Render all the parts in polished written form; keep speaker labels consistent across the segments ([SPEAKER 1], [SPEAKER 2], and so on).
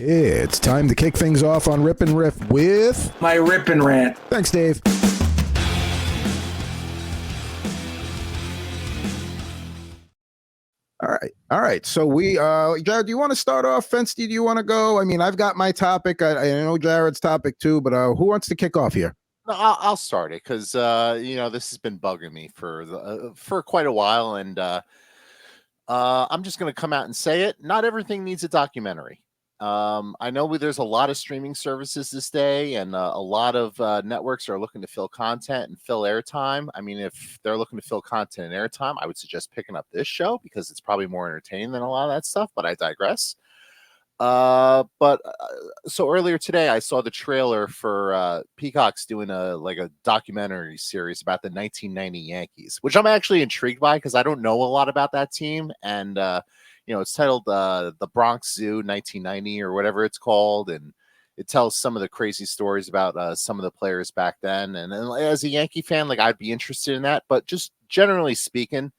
[SPEAKER 1] It's time to kick things off on Rip and Riff with
[SPEAKER 2] my Rip and Rant.
[SPEAKER 1] Thanks, Dave. All right. So Jared, do you want to start off? Fensty, do you want to go? I mean, I've got my topic. I know Jared's topic too, but who wants to kick off here?
[SPEAKER 3] No, I'll start it because this has been bugging me for quite a while, and I'm just going to come out and say it. Not everything needs a documentary. I know there's a lot of streaming services this day, and a lot of networks are looking to fill content and fill airtime. I mean, if they're looking to fill content and airtime, I would suggest picking up this show because it's probably more entertaining than a lot of that stuff, but I digress. So earlier today, I saw the trailer for Peacock's doing a documentary series about the 1990 Yankees, which I'm actually intrigued by because I don't know a lot about that team, and it's titled The Bronx Zoo 1990 or whatever it's called. And it tells some of the crazy stories about some of the players back then. And as a Yankee fan, I'd be interested in that. But just generally speaking,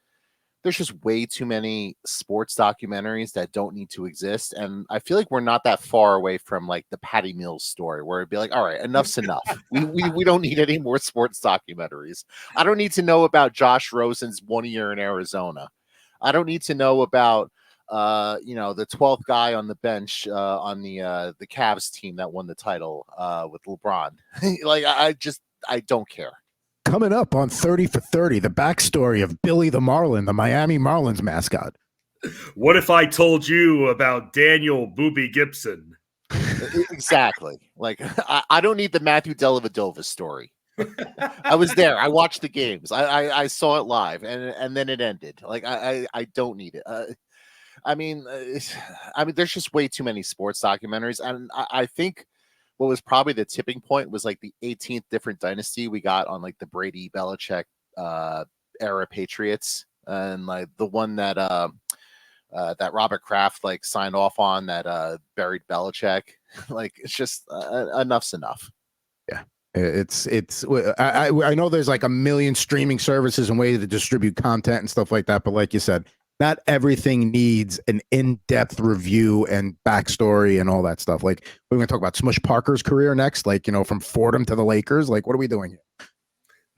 [SPEAKER 3] there's just way too many sports documentaries that don't need to exist. And I feel like we're not that far away from the Patty Mills story where it'd be like, all right, enough's enough. We don't need any more sports documentaries. I don't need to know about Josh Rosen's 1 year in Arizona. I don't need to know about the 12th guy on the bench on the Cavs team that won the title with LeBron. I don't care.
[SPEAKER 1] Coming up on 30 for 30, the backstory of Billy the Marlin, the Miami Marlins mascot.
[SPEAKER 4] What if I told you about Daniel Booby Gibson?
[SPEAKER 3] Exactly. I don't need the Matthew Dellavedova story. I was there. I watched the games. I saw it live, and then it ended. I don't need it. I mean, there's just way too many sports documentaries, and I think what was probably the tipping point was the 18th different dynasty we got on the Brady Belichick era Patriots, and the one that that Robert Kraft signed off on that buried Belichick. It's just enough's enough.
[SPEAKER 1] Yeah. I know there's a million streaming services and ways to distribute content and stuff like that, but like you said, not everything needs an in-depth review and backstory and all that stuff. We're going to talk about Smush Parker's career next, from Fordham to the Lakers. What are we doing here?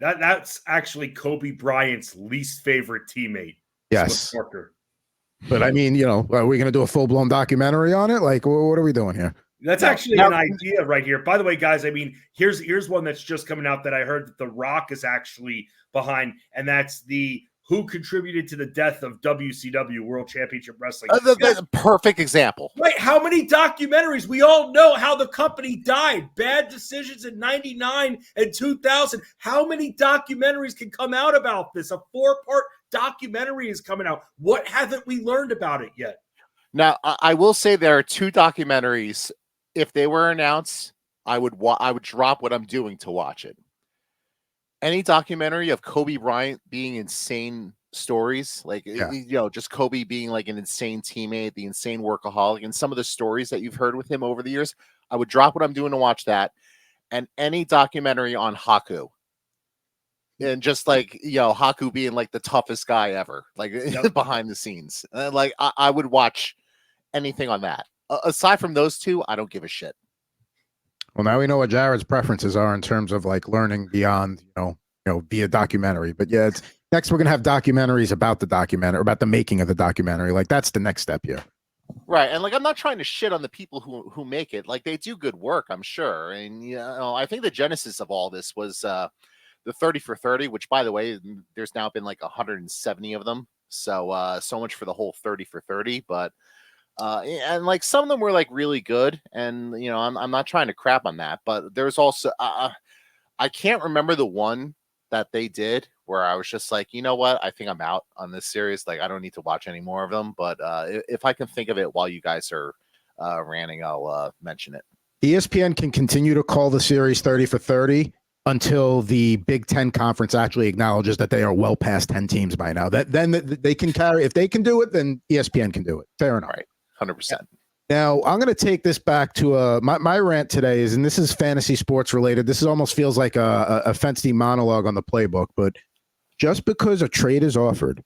[SPEAKER 4] That's actually Kobe Bryant's least favorite teammate.
[SPEAKER 1] Yes.
[SPEAKER 4] Smush Parker.
[SPEAKER 1] But I mean, are we going to do a full-blown documentary on it? What are we doing here?
[SPEAKER 4] That's actually an idea right here. By the way, guys, I mean, here's one that's just coming out that I heard that The Rock is actually behind, and that's the who contributed to the death of WCW, World Championship Wrestling.
[SPEAKER 3] That's a perfect example.
[SPEAKER 4] Right. How many documentaries? We all know how the company died. Bad decisions in 99 and 2000. How many documentaries can come out about this? A 4-part documentary is coming out. What haven't we learned about it yet?
[SPEAKER 3] Now, I will say there are 2 documentaries. If they were announced, I would drop what I'm doing to watch it. Any documentary of Kobe Bryant being insane stories, just Kobe being an insane teammate, the insane workaholic, and some of the stories that you've heard with him over the years, I would drop what I'm doing to watch that. And any documentary on Haku. And just Haku being the toughest guy ever, behind the scenes. I would watch anything on that. Aside from those 2, I don't give a shit.
[SPEAKER 1] Well, now we know what Jared's preferences are in terms of learning beyond, via documentary. But yeah, next we're gonna have documentaries about the documentary, about the making of the documentary. That's the next step here.
[SPEAKER 3] Right, and I'm not trying to shit on the people who make it. They do good work, I'm sure. And I think the genesis of all this was the 30 for 30, which, by the way, there's now been 170 of them. So so much for the whole 30 for 30, but. And some of them were really good, and I'm not trying to crap on that, but there's also I can't remember the one that they did where I was just you know what, I think I'm out on this series. I don't need to watch any more of them, but if I can think of it while you guys are ranting, I'll mention it.
[SPEAKER 1] ESPN can continue to call the series 30 for 30 until the Big Ten Conference actually acknowledges that they are well past 10 teams by now. Then they can carry. If they can do it, then ESPN can do it. Fair enough.
[SPEAKER 3] Right. 100%.
[SPEAKER 1] Now, I'm going to take this back to my rant today is, and this is fantasy sports related. This almost feels like a Fensty monologue on the playbook, but just because a trade is offered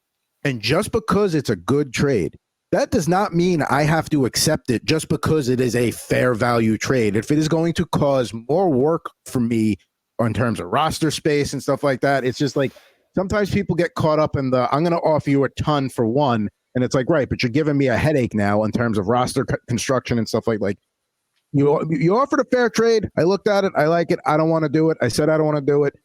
[SPEAKER 1] and just because it's a good trade that does not mean I have to accept it just because it is a fair value trade. If it is going to cause more work for me in terms of roster space and stuff like that, it's just like sometimes people get caught up in the I'm going to offer you a ton for one. And it's like, right, but you're giving me a headache now in terms of roster construction and stuff like you offered a fair trade. I looked at it. I like it. I don't want to do it. I said I don't want to do it.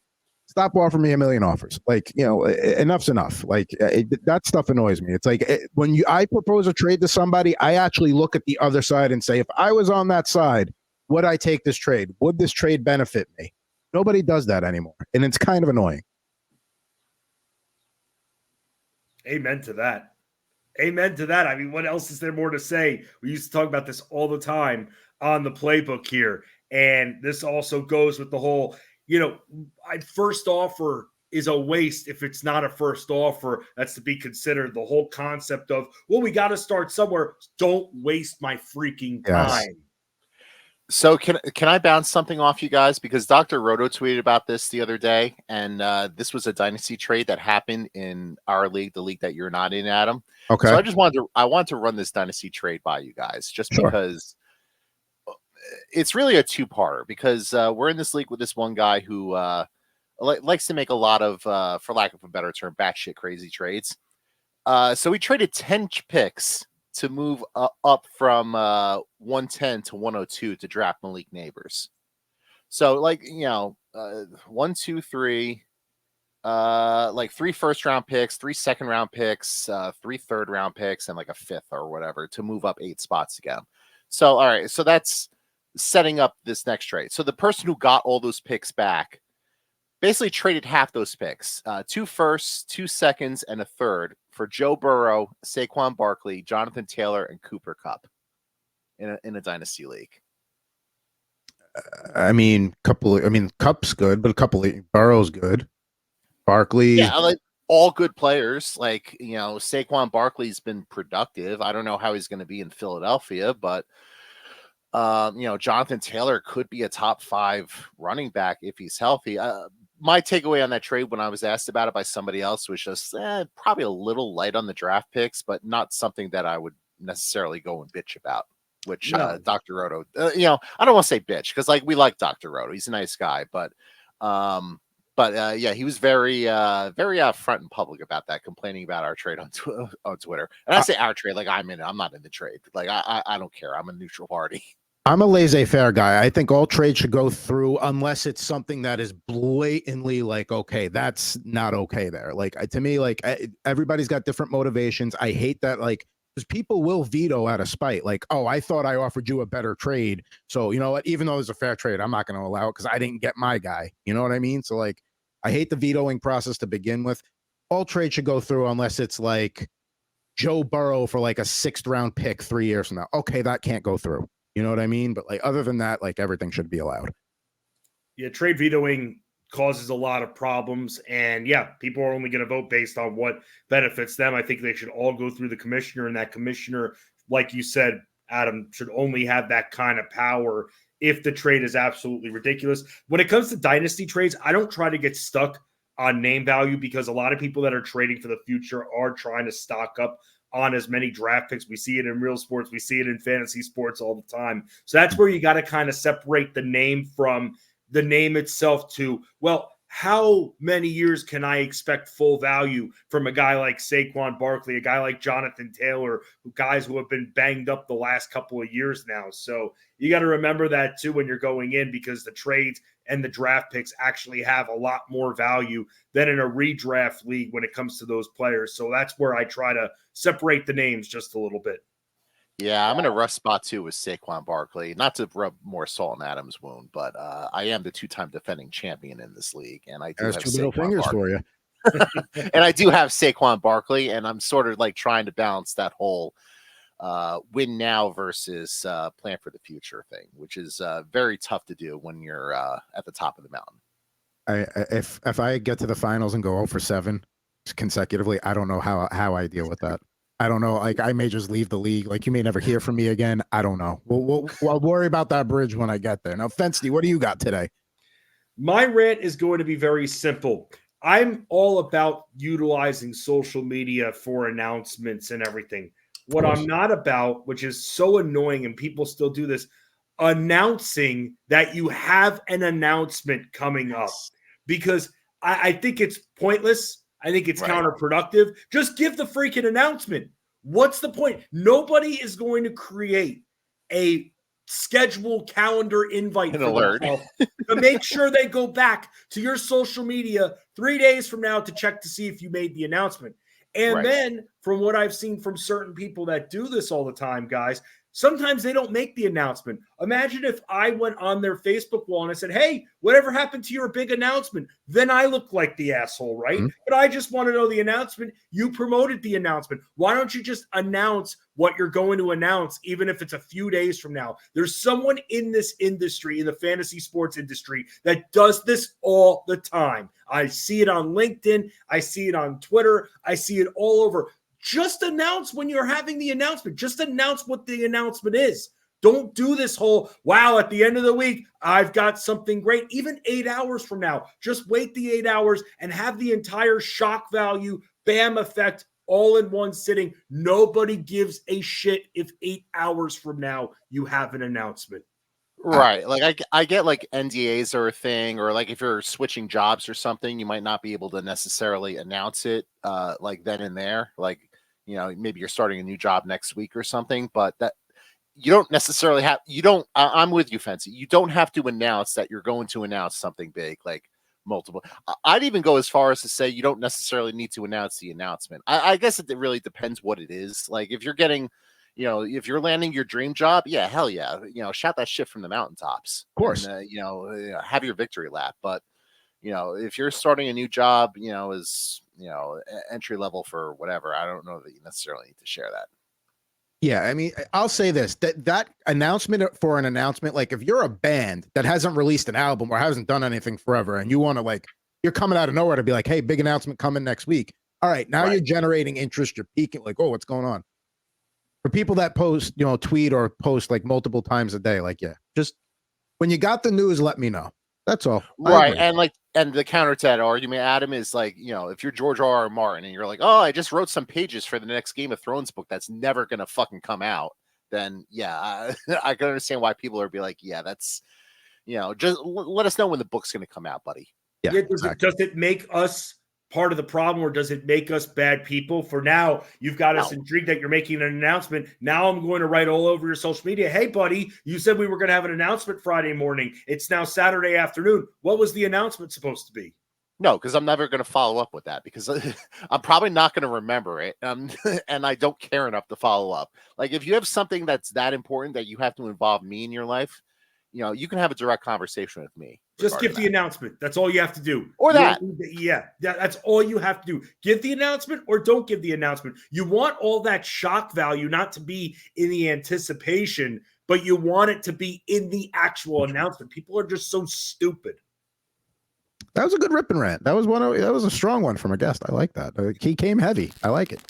[SPEAKER 1] Stop offering me a million offers. Like, enough's enough. Like that stuff annoys me. It's like when I propose a trade to somebody, I actually look at the other side and say, if I was on that side, would I take this trade? Would this trade benefit me? Nobody does that anymore. And it's kind of annoying.
[SPEAKER 4] Amen to that. Amen to that. I mean, what else is there more to say? We used to talk about this all the time on the playbook here. And this also goes with the whole, first offer is a waste if it's not a first offer. That's to be considered. The whole concept of, well, we got to start somewhere. Don't waste my freaking time.
[SPEAKER 1] Yes.
[SPEAKER 3] So can I bounce something off you guys? Because Dr. Roto tweeted about this the other day, and this was a dynasty trade that happened in our league, the league that you're not in, Adam.
[SPEAKER 1] Okay.
[SPEAKER 3] So I wanted to run this dynasty trade by you guys, just
[SPEAKER 1] Sure.
[SPEAKER 3] because it's really a two-parter. Because we're in this league with this one guy who likes to make a lot of, for lack of a better term, batshit crazy trades. So we traded 10 picks to move up from 110 to 102 to draft Malik Neighbors. So 1, 2, 3, like 3 first-round picks, 3 second-round picks, 3 third-round picks, and like a 5th or whatever to move up 8 spots again. So, all right. So that's setting up this next trade. So the person who got all those picks back basically traded half those picks, 2 firsts, 2 seconds, and a third for Joe Burrow, Saquon Barkley, Jonathan Taylor, and Cooper Kupp in a dynasty league.
[SPEAKER 1] Kupp's good, but a couple of Burrow's good. Barkley.
[SPEAKER 3] Yeah, like all good players. Like, Saquon Barkley's been productive. I don't know how he's going to be in Philadelphia, but Jonathan Taylor could be a top 5 running back if he's healthy. My takeaway on that trade when I was asked about it by somebody else was just probably a little light on the draft picks, but not something that I would necessarily go and bitch about, which Dr. Roto, I don't want to say bitch because we like Dr. Roto. He's a nice guy, but he was very upfront and public about that, complaining about our trade on Twitter. And I say our trade, like I'm in it. I'm not in the trade. Like I don't care. I'm a neutral party.
[SPEAKER 1] I'm a laissez-faire guy. I think all trades should go through unless it's something that is blatantly like, okay, that's not okay there. Like to me, everybody's got different motivations. I hate that, because people will veto out of spite. Like, oh, I thought I offered you a better trade. So you know what? Even though it's a fair trade, I'm not going to allow it because I didn't get my guy. You know what I mean? So I hate the vetoing process to begin with. All trades should go through unless it's like Joe Burrow for a 6th round pick 3 years from now. Okay, that can't go through. You know what I mean? But other than that, everything should be allowed.
[SPEAKER 4] Yeah, trade vetoing causes a lot of problems. And people are only going to vote based on what benefits them. I think they should all go through the commissioner, and that commissioner, like you said, Adam, should only have that kind of power if the trade is absolutely ridiculous. When it comes to dynasty trades, I don't try to get stuck on name value because a lot of people that are trading for the future are trying to stock up on as many draft picks. We see it in real sports. We see it in fantasy sports all the time. So that's where you got to kind of separate the name from the name itself to, well, how many years can I expect full value from a guy like Saquon Barkley, a guy like Jonathan Taylor, guys who have been banged up the last couple of years now. So you got to remember that too when you're going in, because the trades and the draft picks actually have a lot more value than in a redraft league when it comes to those players. So that's where I try to separate the names just a little bit.
[SPEAKER 3] Yeah, I'm in a rough spot too with Saquon Barkley. Not to rub more salt in Adam's wound, but I am the 2-time defending champion in this league, and I do have
[SPEAKER 1] 2 middle
[SPEAKER 3] Saquon
[SPEAKER 1] fingers
[SPEAKER 3] Barkley.
[SPEAKER 1] for you.
[SPEAKER 3] And I do have Saquon Barkley, and I'm sort of trying to balance that whole win now versus plan for the future thing, which is very tough to do when you're at the top of the mountain.
[SPEAKER 1] If I get to the finals and go 0 for 7 consecutively, I don't know how I deal with that. I don't know. I may just leave the league. You may never hear from me again. I don't know. I'll worry about that bridge when I get there. Now, Fensty, what do you got today?
[SPEAKER 4] My rant is going to be very simple. I'm all about utilizing social media for announcements and everything. What I'm not about, which is so annoying, and people still do this, announcing that you have an announcement coming up, because I think it's pointless. I think it's counterproductive. Just give the freaking announcement. What's the point? Nobody is going to create a schedule calendar invite for themselves to make sure they go back to your social media 3 days from now to check to see if you made the announcement. And then from what I've seen from certain people that do this all the time, guys, sometimes they don't make the announcement. Imagine if I went on their Facebook wall and I said, hey, whatever happened to your big announcement? Then I look like the asshole, right? Mm-hmm. But I just want to know the announcement. You promoted the announcement. Why don't you just announce what you're going to announce, even if it's a few days from now? There's someone in this industry, in the fantasy sports industry, that does this all the time. I see it on LinkedIn. I see it on Twitter. I see it all over. Just announce when you're having the announcement. Just announce what the announcement is. Don't do this whole, wow, at the end of the week, I've got something great. Even 8 hours from now, just wait the 8 hours and have the entire shock value, bam effect, all in one sitting. Nobody gives a shit if 8 hours from now you have an announcement.
[SPEAKER 3] Right. Like I get like NDAs are a thing, or like if you're switching jobs or something, you might not be able to necessarily announce it like then and there. Like, you know, maybe you're starting a new job next week or something, but that you don't necessarily have, I'm with you, Fancy. You don't have to announce that you're going to announce something big, like multiple. I'd even go as far as to say you don't necessarily need to announce the announcement. I guess it really depends what it is. Like if you're getting, you know, if you're landing your dream job, yeah, hell yeah. You know, shout that shit from the mountaintops.
[SPEAKER 1] Of course.
[SPEAKER 3] And, you know, have your victory lap. But, you know, if you're starting a new job, you know, as, you know, entry level for whatever, I don't know that you necessarily need to share that.
[SPEAKER 1] Yeah, I mean, I'll say this, that announcement for an announcement, like if you're a band that hasn't released an album or hasn't done anything forever and you want to, like, you're coming out of nowhere to be like, hey, big announcement coming next week. All right, now you're generating interest, you're peaking, like, oh, what's going on? For people that post, you know, tweet or post like multiple times a day, like, yeah, just when you got the news, let me know. That's all.
[SPEAKER 3] Right. And like, and the counter to that argument, Adam, is like, you know, if you're George R.R. Martin and you're like, oh, I just wrote some pages for the next Game of Thrones book that's never going to fucking come out, then yeah, I can understand why people are be like, yeah, that's, you know, just let us know when the book's going to come out, buddy.
[SPEAKER 4] Yeah. Does it make us part of the problem, or does it make us bad people? For now, you've got us intrigued that you're making an announcement. Now I'm going to write all over your social media, hey, buddy, you said we were going to have an announcement Friday morning. It's now Saturday afternoon. What was the announcement supposed to be?
[SPEAKER 3] No, because I'm never going to follow up with that, because I'm probably not going to remember it. And I don't care enough to follow up. Like if you have something that's that important that you have to involve me in your life, you know, you can have a direct conversation with me.
[SPEAKER 4] Just give the announcement. That's all you have to do.
[SPEAKER 3] Or that.
[SPEAKER 4] Yeah, that's all you have to do. Give the announcement or don't give the announcement. You want all that shock value not to be in the anticipation, but you want it to be in the actual announcement. People are just so stupid.
[SPEAKER 1] That was a good Rip and Rant. That was a strong one from a guest. I like that. He came heavy. I like it.